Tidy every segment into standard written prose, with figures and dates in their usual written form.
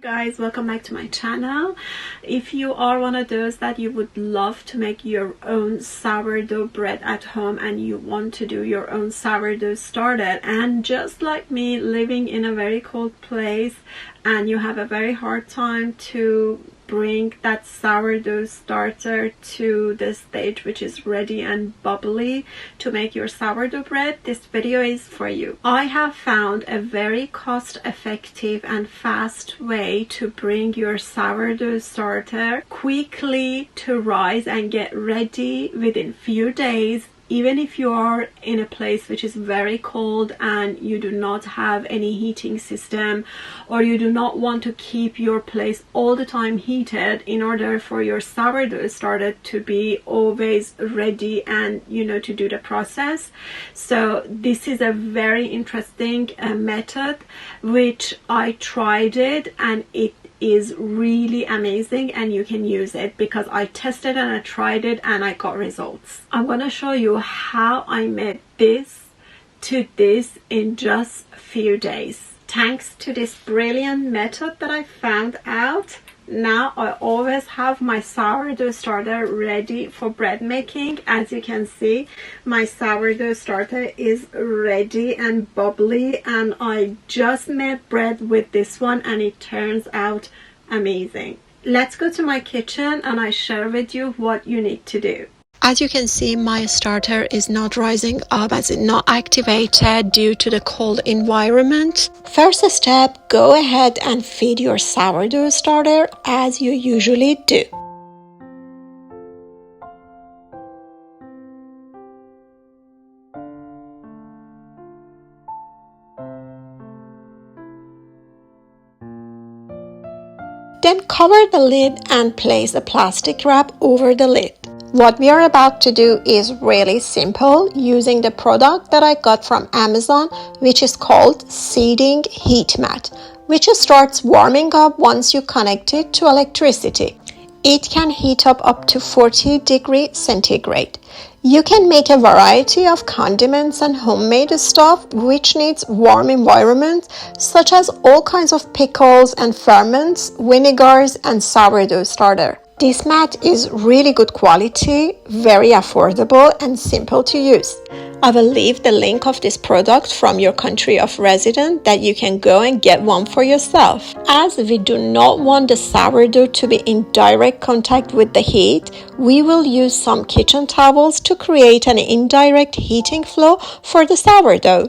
Guys, welcome back to my channel. If you are one of those that you would love to make your own sourdough bread at home and you want to do your own sourdough starter, and just like me, living in a very cold place and you have a very hard time to bring that sourdough starter to the stage which is ready and bubbly to make your sourdough bread, this video is for you. I have found a very cost-effective and fast way to bring your sourdough starter quickly to rise and get ready within few days. Even if you are in a place which is very cold and you do not have any heating system, or you do not want to keep your place all the time heated in order for your sourdough starter to be always ready and to do the process. So this is a very interesting method which I tried it, and it is really amazing, and you can use it because I tested and I tried it and I got results. I'm gonna show you how I made this to this in just a few days. Thanks to this brilliant method that I found out, now I always have my sourdough starter ready for bread making. As you can see, my sourdough starter is ready and bubbly, and I just made bread with this one and it turns out amazing. Let's go to my kitchen and I share with you what you need to do. As you can see, my starter is not rising up as it's not activated due to the cold environment. First step, go ahead and feed your sourdough starter as you usually do. Then cover the lid and place a plastic wrap over the lid. What we are about to do is really simple, using the product that I got from Amazon, which is called Seedling Heat Mat, which starts warming up once you connect it to electricity. It can heat up to 40 degrees centigrade. You can make a variety of condiments and homemade stuff which needs warm environment, such as all kinds of pickles and ferments, vinegars, and sourdough starter. This mat is really good quality, very affordable, and simple to use. I will leave the link of this product from your country of residence that you can go and get one for yourself. As we do not want the sourdough to be in direct contact with the heat, we will use some kitchen towels to create an indirect heating flow for the sourdough.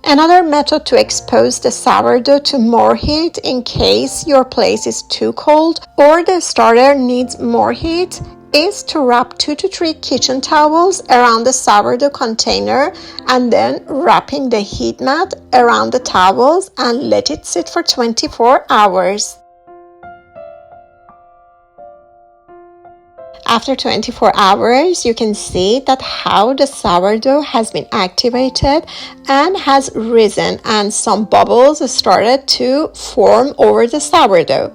Another method to expose the sourdough to more heat in case your place is too cold or the starter needs more heat is to wrap 2 to 3 kitchen towels around the sourdough container and then wrapping the heat mat around the towels and let it sit for 24 hours. After 24 hours, you can see that how the sourdough has been activated and has risen, and some bubbles started to form over the sourdough.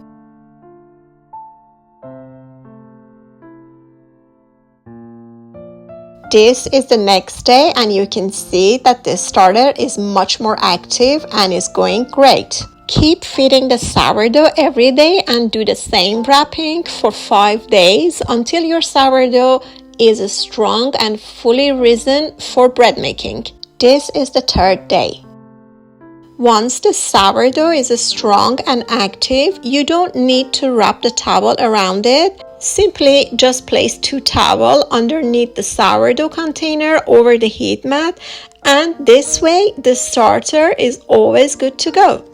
This is the next day and you can see that the starter is much more active and is going great. Keep feeding the sourdough every day and do the same wrapping for 5 days until your sourdough is strong and fully risen for bread making. This is the 3rd day. Once the sourdough is strong and active, you don't need to wrap the towel around it. Simply just place 2 towels underneath the sourdough container over the heat mat, and this way the starter is always good to go.